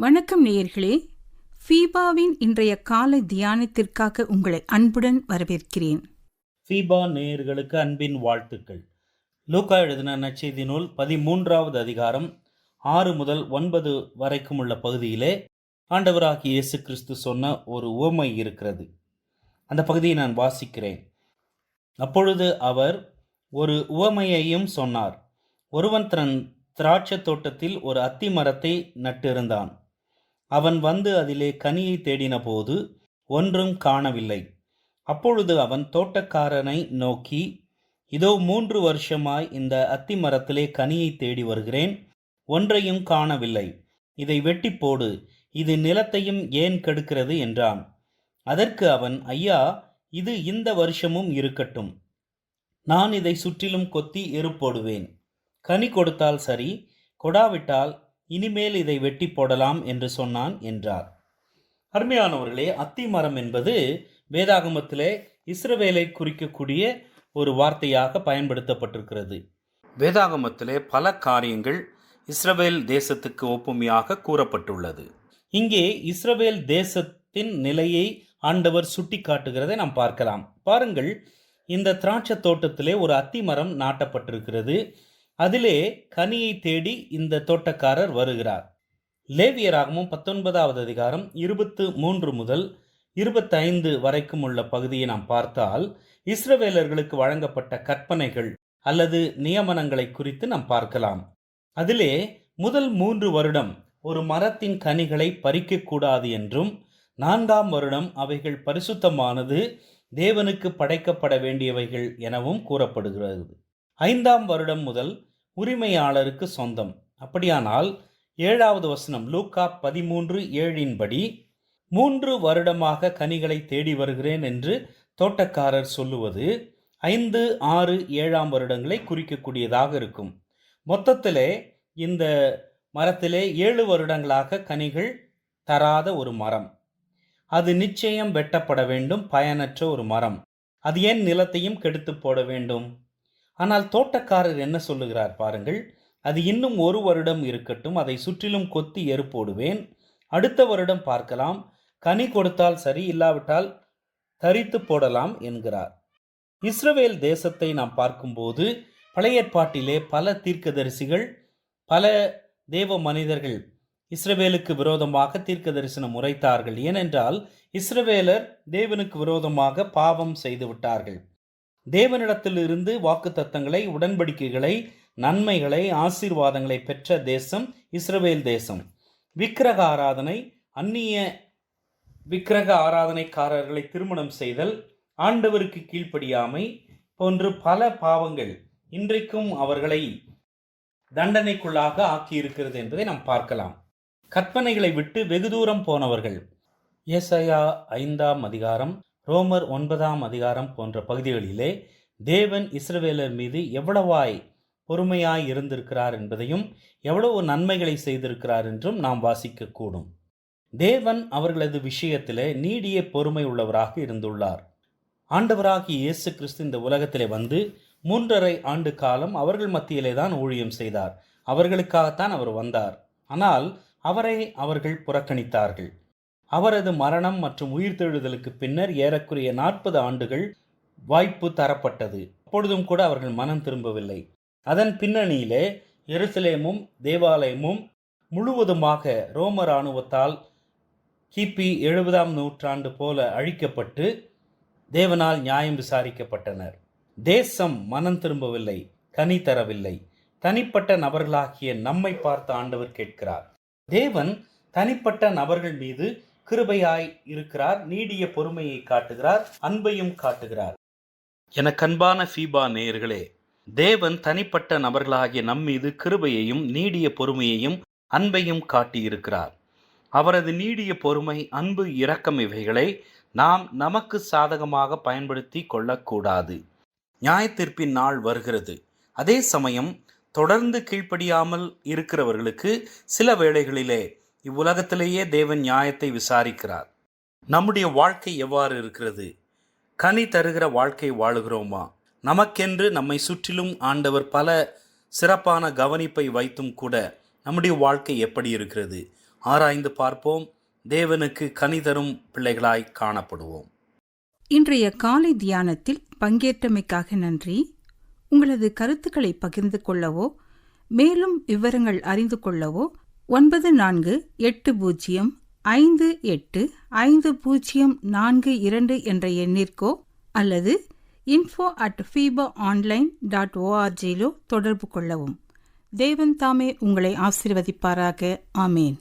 வணக்கம் நேயர்களே, ஃபீபாவின் இன்றைய காலை தியானத்திற்காக உங்களை அன்புடன் வரவேற்கிறேன். ஃபீபா நேயர்களுக்கு அன்பின் வாழ்த்துக்கள். லூக்கா எழுதின நற்செய்தி நூல் 13வது அதிகாரம் 6 முதல் 9 வரைக்கும் உள்ள பகுதியிலே ஆண்டவராகிய இயேசு கிறிஸ்து சொன்ன ஒரு உவமை இருக்கிறது. அந்த பகுதியை நான் வாசிக்கிறேன். அப்பொழுது அவர் ஒரு உவமையையும் சொன்னார். ஒருவன் தன் திராட்சை தோட்டத்தில் ஒரு அத்தி மரத்தை நட்டிருந்தான். அவன் வந்து அதிலே கனியை தேடின போது ஒன்றும் காணவில்லை. அப்பொழுது அவன் தோட்டக்காரனை நோக்கி, இதோ 3 வருஷமாய் இந்த அத்தி மரத்திலே கனியை தேடி வருகிறேன், ஒன்றையும் காணவில்லை. இதை வெட்டி போடு, இது நிலத்தையும் ஏன் கெடுக்கிறது என்றான். அதற்கு அவன், ஐயா, இது இந்த வருஷமும் இருக்கட்டும். நான் இதை சுற்றிலும் கொத்தி எரு போடுவேன். கனி கொடுத்தால் சரி, கொடாவிட்டால் இனிமேல் இதை வெட்டி போடலாம் என்று சொன்னான் என்றார். அருமையானவர்களே, அத்தி மரம் என்பது வேதாகமத்திலே இஸ்ரவேலை குறிக்கக்கூடிய ஒரு வார்த்தையாக பயன்படுத்தப்பட்டிருக்கிறது. வேதாகமத்திலே பல காரியங்கள் இஸ்ரவேல் தேசத்துக்கு ஒப்புமையாக கூறப்பட்டுள்ளது. இங்கே இஸ்ரவேல் தேசத்தின் நிலையை ஆண்டவர் சுட்டி காட்டுகிறதை நாம் பார்க்கலாம். பாருங்கள், இந்த திராட்சை தோட்டத்திலே ஒரு அத்தி மரம் நாட்டப்பட்டிருக்கிறது. அதிலே கனியை தேடி இந்த தோட்டக்காரர் வருகிறார். லேவியராகமம் 19வது அதிகாரம் 23 முதல் 25 வரைக்கும் உள்ள பகுதியை நாம் பார்த்தால் இஸ்ரவேலர்களுக்கு வழங்கப்பட்ட கற்பனைகள் அல்லது நியமனங்களை குறித்து நாம் பார்க்கலாம். அதிலே முதல் 3 வருடம் ஒரு மரத்தின் கனிகளை பறிக்கக்கூடாது என்றும், 4ஆம் வருடம் அவைகள் பரிசுத்தமானது, தேவனுக்கு படைக்கப்பட வேண்டியவைகள் எனவும் கூறப்படுகிறது. 5ஆம் வருடம் முதல் உரிமையாளருக்கு சொந்தம். அப்படியானால் 7வது வசனம் லூக்கா 13:7 படி 3 வருடமாக கனிகளை தேடி வருகிறேன் என்று தோட்டக்காரர் சொல்லுவது 5, 6, 7ஆம் வருடங்களை குறிக்கக்கூடியதாக இருக்கும். மொத்தத்திலே இந்த மரத்திலே 7 வருடங்களாக கனிகள் தராத ஒரு மரம். அது நிச்சயம் வெட்டப்பட வேண்டும். பயனற்ற ஒரு மரம். அது ஏன் நிலத்தையும் கெடுத்து போட வேண்டும்? ஆனால் தோட்டக்காரர் என்ன சொல்லுகிறார் பாருங்கள். அது இன்னும் 1 வருடம் இருக்கட்டும், அதை சுற்றிலும் கொத்தி எரு போடுவேன், அடுத்த வருடம் பார்க்கலாம், கனி கொடுத்தால் சரி, இல்லாவிட்டால் தரித்து போடலாம் என்கிறார். இஸ்ரவேல் தேசத்தை நாம் பார்க்கும்போது பழைய ஏற்பாட்டிலே பல தீர்க்கதரிசிகள், பல தேவ மனிதர்கள் இஸ்ரவேலுக்கு விரோதமாக தீர்க்க தரிசனம் உரைத்தார்கள். ஏனென்றால் இஸ்ரவேலர் தேவனுக்கு விரோதமாக பாவம் செய்து விட்டார்கள். தேவனிடத்திலிருந்து வாக்குத்தத்தங்களை, உடன்படிக்கைகளை, நன்மைகளை, ஆசீர்வாதங்களை பெற்ற தேசம் இஸ்ரவேல் தேசம். விக்கிரக ஆராதனை, அந்நிய விக்கிரக ஆராதனைக்காரர்களை திருமணம் செய்தல், ஆண்டவருக்கு கீழ்ப்படியாமை போன்று பல பாவங்கள் இன்றைக்கும் அவர்களை தண்டனைக்குள்ளாக ஆக்கியிருக்கிறது என்பதை நாம் பார்க்கலாம். கற்பனைகளை விட்டு வெகு தூரம் போனவர்கள். ஏசாயா 5ஆம் அதிகாரம், ரோமர் 9ஆம் அதிகாரம் போன்ற பகுதிகளிலே தேவன் இஸ்ரவேலர் மீது எவ்வளவாய் பொறுமையாய் இருந்திருக்கிறார் என்பதையும், எவ்வளவு நன்மைகளை செய்திருக்கிறார் என்றும் நாம் வாசிக்கக்கூடும். தேவன் அவர்களது விஷயத்திலே நீடிய பொறுமை உள்ளவராக இருந்துள்ளார். ஆண்டவராகிய இயேசு கிறிஸ்து இந்த உலகத்திலே வந்து 3½ ஆண்டு காலம் அவர்கள் மத்தியிலே தான் ஊழியம் செய்தார். அவர்களுக்காகத்தான் அவர் வந்தார். ஆனால் அவரை அவர்கள் புறக்கணித்தார்கள். அவரது மரணம் மற்றும் உயிர்த்தெழுதலுக்கு பின்னர் ஏறக்குறைய 40 ஆண்டுகள் வாய்ப்பு தரப்பட்டது. அப்பொழுதும் கூட அவர்கள் மனம் திரும்பவில்லை. அதன் பின்னணியிலே எருசலேமும் தேவாலயமும் முழுவதுமாக ரோம இராணுவத்தால் கிபி 70ஆம் நூற்றாண்டு போல அழிக்கப்பட்டு தேவனால் நியாயம் விசாரிக்கப்பட்டனர். தேசம் மனம் திரும்பவில்லை, கனி தரவில்லை. தனிப்பட்ட நபர்களாகிய நம்மை பார்த்த ஆண்டவர் கேட்கிறார். தேவன் தனிப்பட்ட நபர்கள் மீது கிருபையாய் இருக்கிறார், நீடிய பொறுமையை காட்டுகிறார், அன்பையும் காட்டுகிறார். எனக்கு அன்பான ஃபீபா நேயர்களே, தேவன் தனிப்பட்ட நபர்களாகிய நம் மீது கிருபையையும் நீடிய பொறுமையையும் அன்பையும் காட்டியிருக்கிறார். அவரது நீடிய பொறுமை, அன்பு, இரக்கம் இவைகளை நாம் நமக்கு சாதகமாக பயன்படுத்தி கொள்ளக்கூடாது. நியாயத்தீர்ப்பின் நாள் வருகிறது. அதே சமயம் தொடர்ந்து கீழ்ப்படியாமல் இருக்கிறவர்களுக்கு சில வேளைகளிலே இவ்வுலகத்திலேயே தேவன் நியாயத்தை விசாரிக்கிறார். நம்முடைய வாழ்க்கை எவ்வாறு இருக்கிறது? கனி தருகிற வாழ்க்கை வாழுகிறோமா? நமக்கென்று நம்மை சுற்றிலும் ஆண்டவர் பல சிறப்பான கவனிப்பை வைத்தும் கூட நம்முடைய வாழ்க்கை எப்படி இருக்கிறது? ஆராய்ந்து பார்ப்போம். தேவனுக்கு கனிதரும் பிள்ளைகளாய் காணப்படுவோம். இன்றைய காலை தியானத்தில் பங்கேற்றமைக்காக நன்றி. உங்களது கருத்துக்களை பகிர்ந்து கொள்ளவோ மேலும் விவரங்கள் அறிந்து கொள்ளவோ 9458505042 என்ற எண்ணிற்கோ அல்லது info@fibaonline.org தொடர்பு கொள்ளவும். தேவன் தாமே உங்களை ஆசீர்வதிப்பாராக. ஆமேன்.